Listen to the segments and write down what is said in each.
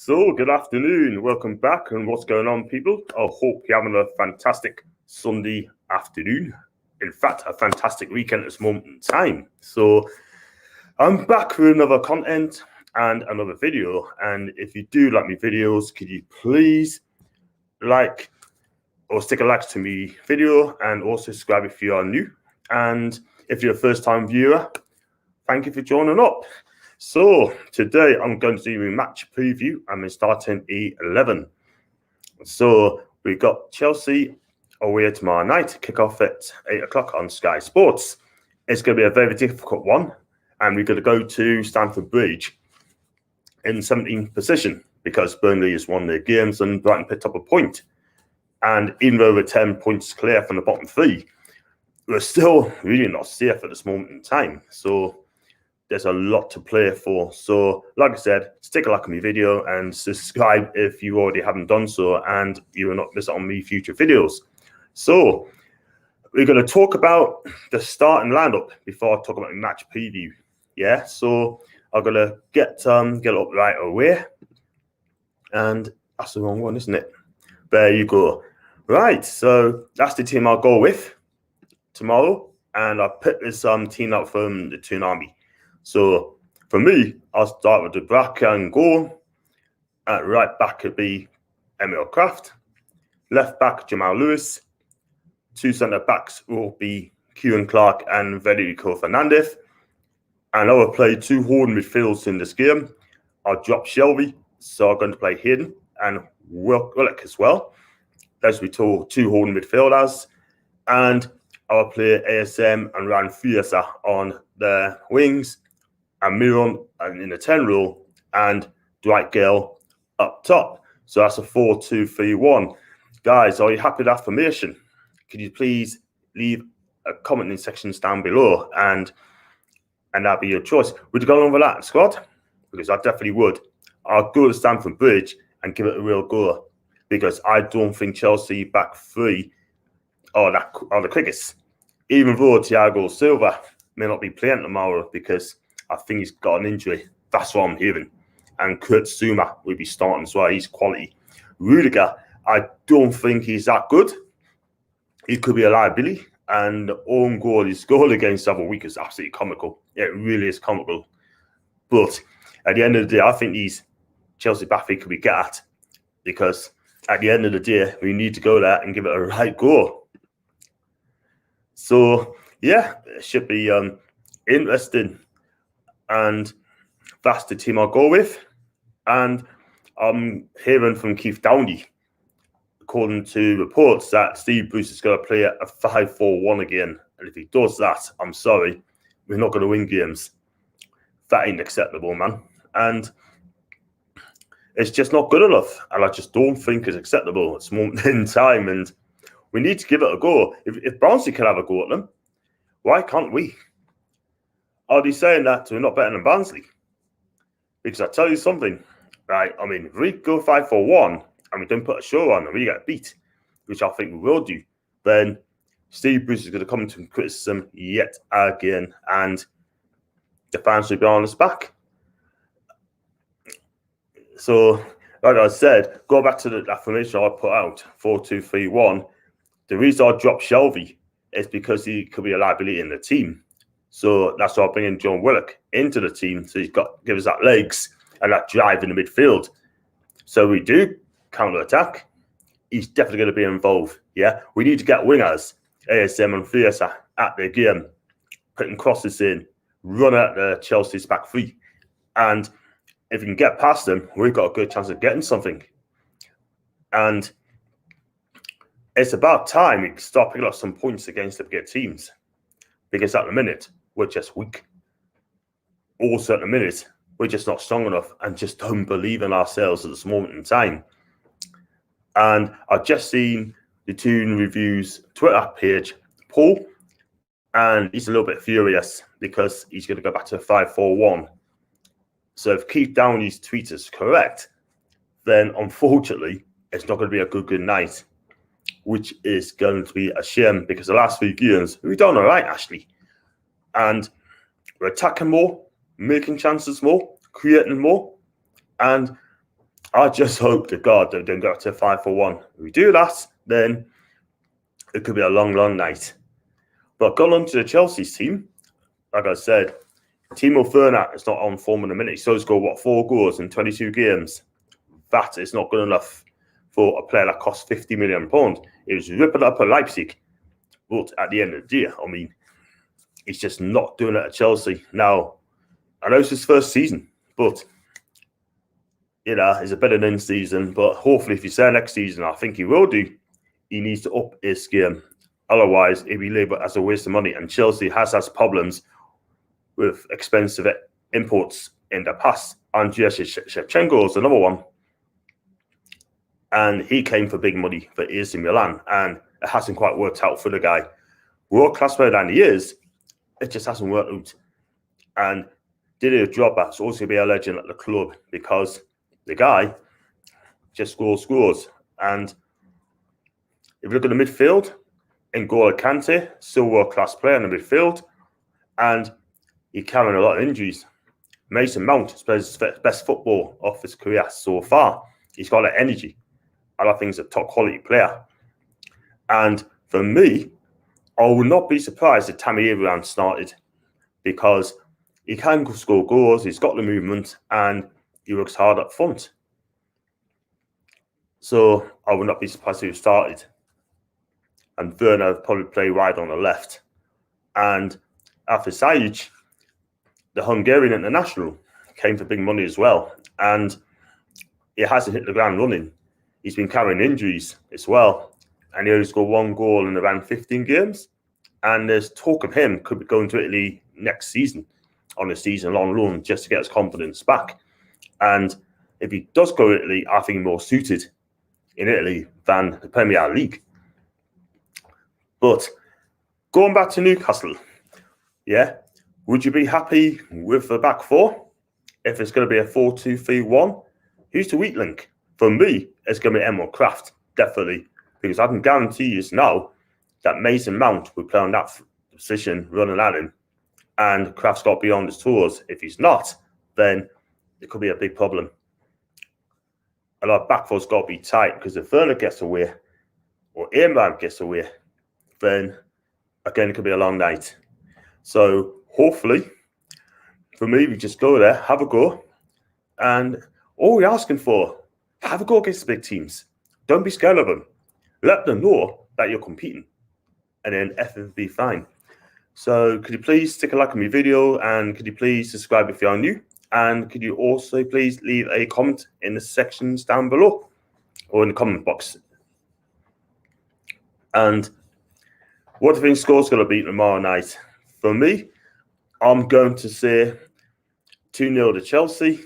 So, good afternoon. Welcome back. And what's going on, people? I hope you're having a fantastic Sunday afternoon. In fact, a fantastic weekend at this moment in time. So, I'm back with another content and another video. And if you do like my videos, could you please like or stick a like to my video and also subscribe if you are new. And if you're a first-time viewer, thank you for joining up. So today I'm going to do a match preview. I'm starting 11. So we've got Chelsea away tomorrow night, kick off at 8 o'clock on Sky Sports. It's going to be a very difficult one, and we're going to go to Stamford Bridge in 17th position because Burnley has won their games and Brighton picked up a point. And even though we're 10 points clear from the bottom three, we're still really not safe at this moment in time. So there's a lot to play for. So, like I said, stick a like on my video and subscribe if you already haven't done so and you will not miss out on me future videos. So, we're going to talk about the starting lineup before I talk about the match preview. Yeah, so I'm going to get it up right away. And that's the wrong one, isn't it? There you go. Right, so that's the team I'll go with tomorrow. And I picked this team out from the Toon Army. So, for me, I'll start with the back and goal. At right back, it'd be Emil Kraft. Left back, Jamal Lewis. Two centre-backs will be Kieran Clark and Federico Fernandez. And I will play two holding midfields in this game. I'll drop Shelby, so I'm going to play Hayden and Willock as well. Those will be two holding midfielders. And I'll play ASM and Ryan Fiercer on the wings. And Miron in the 10 role, and Dwight Gale up top. So that's a 4-2-3-1. Guys, are you happy with that formation? Could you please leave a comment in the sections down below, and that'll be your choice. Would you go along with that squad? Because I definitely would. I'll go to Stamford Bridge and give it a real go, because I don't think Chelsea back three are the quickest. Even though Thiago Silva may not be playing tomorrow because I think he's got an injury. That's what I'm hearing. And Kurt Zuma will be starting as well. He's quality. Rudiger, I don't think he's that good. He could be a liability. And the own goal, his goal against the other week is absolutely comical. It really is comical. But at the end of the day, I think these Chelsea back three could be get at. Because at the end of the day, we need to go there and give it a right go. So, yeah, it should be interesting. And that's the team I'll go with. And I'm hearing from Keith Downey, according to reports, that Steve Bruce is going to play a 5-4-1 again. And if he does that, I'm sorry, we're not going to win games. That ain't acceptable, man. And it's just not good enough. And I just don't think it's acceptable at this moment in time. And we need to give it a go. If Barnsley can have a go at them, why can't we? Are they saying that we're not better than Barnsley? Because I tell you something, right? I mean, if we go 5-4-1 and we don't put a show on and we get beat, which I think we will do, then Steve Bruce is going to come into criticism yet again, and the fans will be on his back. So, like I said, go back to the formation I put out, 4-2-3-1. The reason I dropped Shelby is because he could be a liability in the team. So that's why I'm bringing John Willock into the team. So he's got give us that legs and that drive in the midfield. So we do counter-attack. He's definitely going to be involved. Yeah, we need to get wingers, ASM and Fiercer at the game, putting crosses in, run at the Chelsea's back three. And if we can get past them, we've got a good chance of getting something. And it's about time we start picking up some points against the bigger teams. Because at the minute, we're just weak. Also at the minute, we're just not strong enough and just don't believe in ourselves at this moment in time. And I've just seen the Toon Reviews Twitter page, Paul, and he's a little bit furious because he's going to go back to 5-4-1. So if Keith Downey's tweet is correct, then unfortunately, it's not going to be a good night, which is going to be a shame because the last few games, we've done all right, actually. And we're attacking more, making chances more, creating more. And I just hope to God they don't go to 5-4-1. If we do that, then it could be a long, long night. But going on to the Chelsea's team, like I said, Timo Werner is not on form in a minute. He's still scored, 4 goals in 22 games. That is not good enough for a player that costs £50 million. It was ripping up at Leipzig. But at the end of the day, I mean, he's just not doing it at Chelsea. Now, I know it's his first season, but, it's a better than season. But hopefully, if he's there next season, I think he will do, he needs to up his game. Otherwise, he'll be labelled as a waste of money. And Chelsea has had problems with expensive imports in the past. Andriy Shevchenko is another one. And he came for big money for AC Milan. And it hasn't quite worked out for the guy. World-class player than he is, it just hasn't worked out. And Didier Drogba's also going to be a legend at the club because the guy just scores. And if you look at the midfield, N'Golo Kante, still world-class player in the midfield. And he's carrying a lot of injuries. Mason Mount has played his best football of his career so far. He's got that energy. I think he's a top-quality player. And for me, I would not be surprised if Tammy Abraham started because he can score goals, he's got the movement, and he works hard up front. So I would not be surprised if he started. And Werner would probably play wide on the left. And after Sajic, the Hungarian international, came for big money as well. And he hasn't hit the ground running. He's been carrying injuries as well. And he only scored 1 goal in around 15 games. And there's talk of him could be going to Italy next season on a season-long loan just to get his confidence back. And if he does go to Italy, I think he's more suited in Italy than the Premier League. But going back to Newcastle, would you be happy with the back four if it's going to be a 4-2-3-1? Who's the weak link? For me, it's going to be Emil Kraft, definitely, because I can guarantee you now that Mason Mount will play on that position running at him, and Kraft's got to be on his toes. If he's not, then it could be a big problem. And our back four's got to be tight because if Werner gets away or Abraham gets away, then again, it could be a long night. So hopefully, for me, we just go there, have a go, and all we're asking for, have a go against the big teams. Don't be scared of them. Let them know that you're competing, and then everything will be fine. So could you please stick a like on my video, and could you please subscribe if you are new, and could you also please leave a comment in the sections down below or in the comment box. And what do you think score's going to be tomorrow night? For me, I'm going to say 2-0 to Chelsea.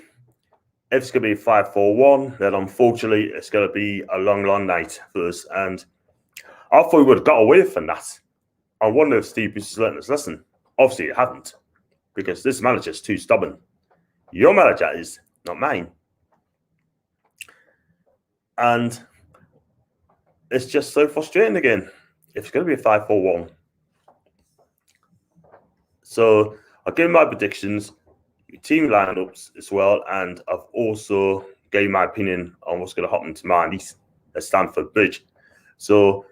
If it's going to be 5-4-1, then unfortunately it's going to be a long, long night for us. And I thought we would have got away from that. I wonder if Steve Bruce has learned his lesson. Obviously, it hasn't, because this manager's too stubborn. Your manager is, not mine. And it's just so frustrating again. If it's going to be a 5-4-1. So I'll give my predictions, team lineups as well, and I've also gave my opinion on what's going to happen tomorrow night at Stamford Bridge. So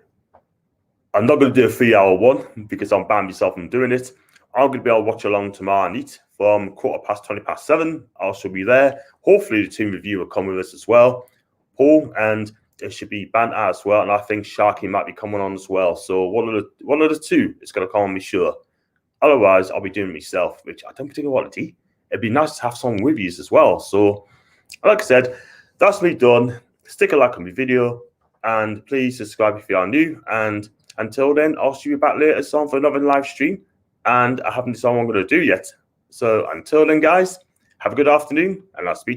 I'm not going to do a 3-hour one because I'm banned myself from doing it. I'm going to be able to watch along tomorrow night from 7:15. I shall be there. Hopefully the team review will come with us as well. Paul, and it should be banter as well, and I think Sharky might be coming on as well. So one of the two is going to come on me, sure. Otherwise, I'll be doing it myself, which I don't particularly want to do. It'd be nice to have someone with you as well. So, like I said, that's me done. Stick a like on my video, and please subscribe if you are new. And until then, I'll see you back later on for another live stream. And I haven't decided what I'm going to do yet. So until then, guys, have a good afternoon, and I'll speak to you.